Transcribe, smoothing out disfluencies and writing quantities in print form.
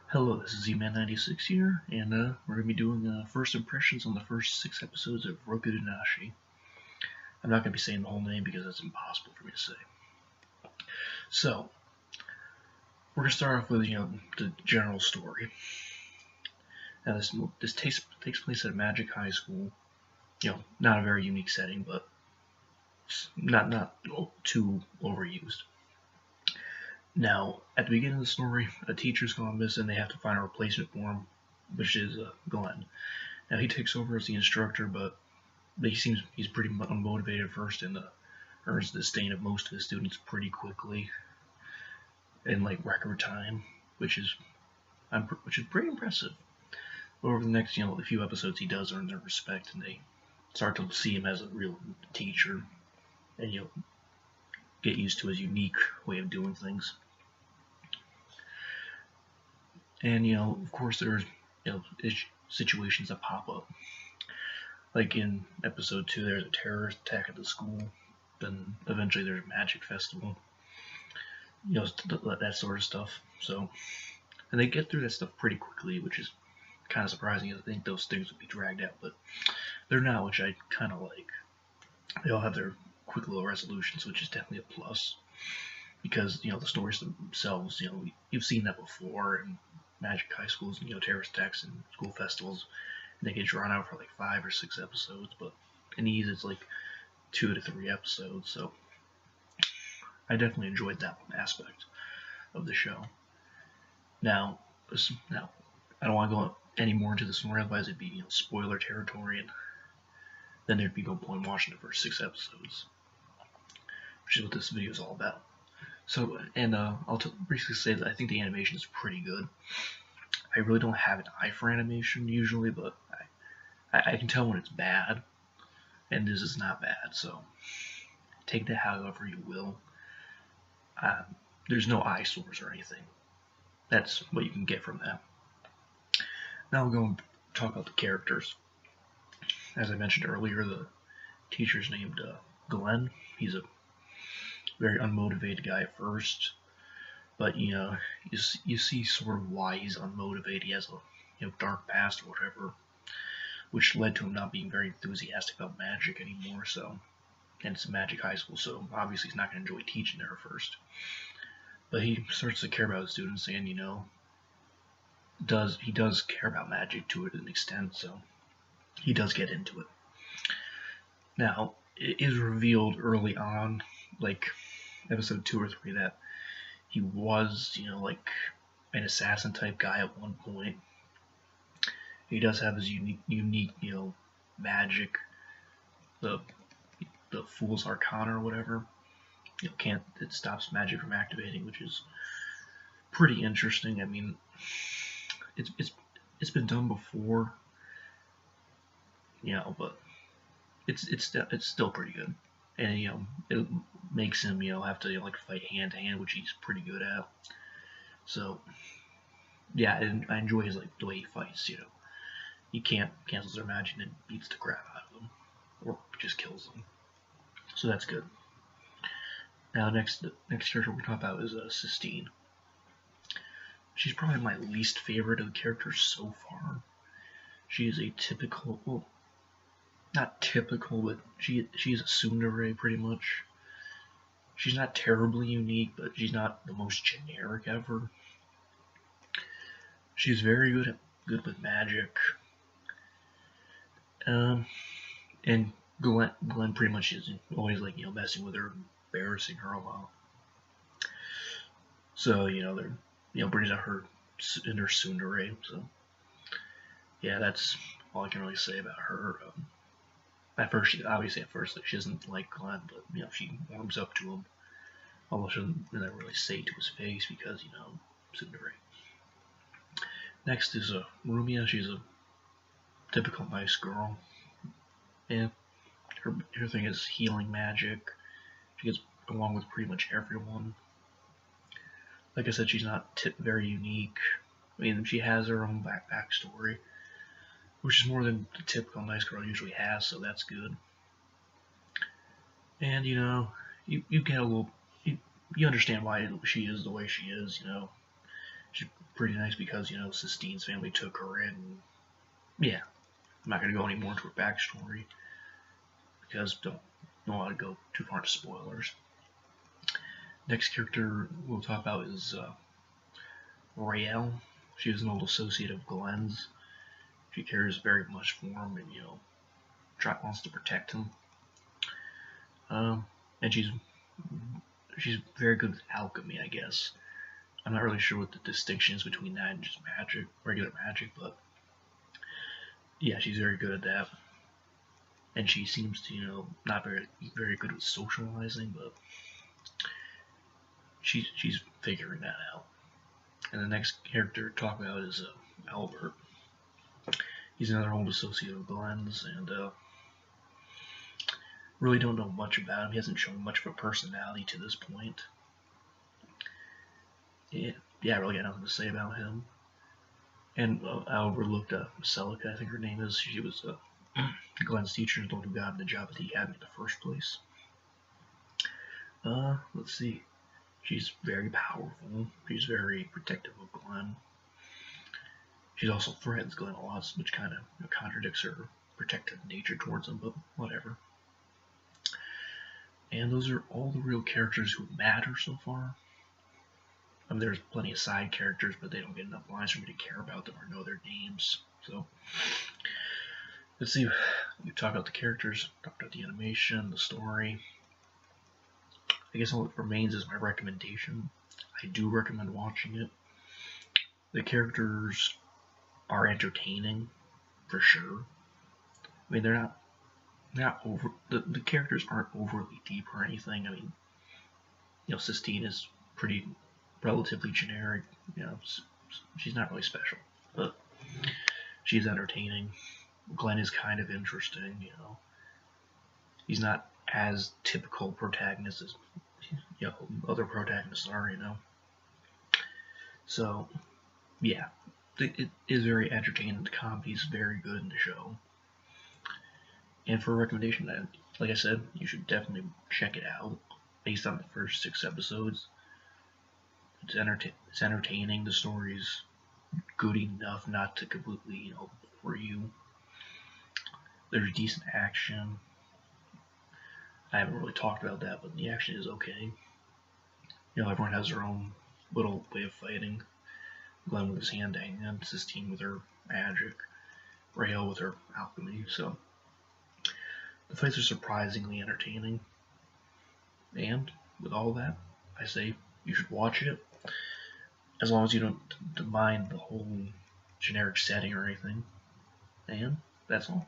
Hello, this is Z-Man96 here, and we're going to be doing first impressions on the first 6 episodes of Rokudenashi. I'm not going to be saying the whole name because that's impossible for me to say. So, we're going to start off with, the general story. Now, this takes place at a magic high school. Not a very unique setting, but not too overused. Now, at the beginning of the story, a teacher's gone missing. They have to find a replacement for him, which is Glenn. Now, he takes over as the instructor, but he's pretty unmotivated at first and earns the disdain of most of the students pretty quickly in like record time, which is pretty impressive. But over the next a few episodes, he does earn their respect, and they start to see him as a real teacher, and get used to his unique way of doing things. And of course, there's situations that pop up. Like in episode 2, there's a terrorist attack at the school. Then eventually there's a magic festival. That sort of stuff. So, and they get through that stuff pretty quickly, which is kind of surprising. I think those things would be dragged out, but they're not, which I kind of like. They all have their quick little resolutions, which is definitely a plus. Because the stories themselves, you've seen that before in magic high schools, terrorist attacks and school festivals. And they get drawn out for like 5 or 6 episodes, but in these it's like 2 to 3 episodes. So I definitely enjoyed that aspect of the show. Now I don't want to go any more into the story, otherwise it'd be spoiler territory, and then there'd be no point watching the first 6 episodes, which is what this video is all about. So, and I'll briefly say that I think the animation is pretty good. I really don't have an eye for animation usually, but I can tell when it's bad, and this is not bad, so take that however you will. There's no eyesores or anything. That's what you can get from that. Now we'll go and talk about the characters. As I mentioned earlier, the teacher's named Glenn. He's a very unmotivated guy at first, but you see sort of why he's unmotivated. He has a dark past or whatever, which led to him not being very enthusiastic about magic anymore. So, and it's a magic high school, so obviously he's not going to enjoy teaching there at first. But he starts to care about his students, and he does care about magic to an extent. So he does get into it. Now, it is revealed early on, like episode 2 or 3, that he was, like an assassin type guy at one point. He does have his unique, magic, the Fool's Arcana or whatever. It stops magic from activating, which is pretty interesting. I mean, it's been done before, but it's still pretty good. And it makes him have to like fight hand to hand, which he's pretty good at. So yeah, I enjoy his the way he fights. He cancels their magic and beats the crap out of them, or just kills them. So that's good. Now the next character we talk about is Sistine. She's probably my least favorite of the characters so far. She is a typical, well, not typical, but she's a tsundere pretty much. She's not terribly unique, but she's not the most generic ever. She's very good with magic. And Glenn pretty much is always like messing with her, embarrassing her a lot. So they're brings out her inner tsundere. So yeah, that's all I can really say about her. At first she doesn't like Glenn, but she warms up to him. Although she doesn't really say it to his face because tsundere. Next is Rumia. She's a typical nice girl. Yeah, her thing is healing magic. She gets along with pretty much everyone. Like I said, she's not very unique. I mean, she has her own backstory, which is more than the typical nice girl usually has, so that's good. And you get a little, you understand why she is the way she is. She's pretty nice because, you know, Sistine's family took her in. And, yeah, I'm not going to go any more into her backstory because don't want to go too far into spoilers. Next character we'll talk about is Raelle. She is an old associate of Glenn's. She cares very much for him and, you know, wants to protect him. And she's very good with alchemy, I guess. I'm not really sure what the distinction is between that and just magic, regular magic, but yeah, she's very good at that. And she seems to, you know, not very good with socializing, but she's figuring that out. And the next character to talk about is Albert. He's another old associate of Glenn's, and really don't know much about him. He hasn't shown much of a personality to this point. Yeah, I really got nothing to say about him. And I overlooked Celica, I think her name is. She was Glenn's teacher, the one who got him the job at the academy in the first place. Let's see. She's very powerful. She's very protective of Glenn. She also threatens Glenn a lot, which kind of contradicts her protective nature towards him, but whatever. And those are all the real characters who matter so far. I mean, there's plenty of side characters, but they don't get enough lines for me to care about them or know their names. So, let's see. We talked about the characters, talked about the animation, the story. I guess all that remains is my recommendation. I do recommend watching it. The characters are entertaining, for sure. I mean, they're not over. The characters aren't overly deep or anything. I mean, you know, Sistine is pretty relatively generic. You know, she's not really special, but she's entertaining. Glenn is kind of interesting. You know, he's not as typical protagonist as, you know, other protagonists are. You know, so yeah, it is very entertaining. The comedy is very good in the show. And for a recommendation, that, like I said, you should definitely check it out. Based on the first 6 episodes, it's entertaining. The story's good enough not to completely, you know, bore you. There's decent action. I haven't really talked about that, but the action is okay. You know, everyone has their own little way of fighting. Glenn with his hand hand, Sistine with her magic, Raelle with her alchemy. So the fights are surprisingly entertaining. And with all that, I say you should watch it, as long as you don't mind the whole generic setting or anything. And that's all.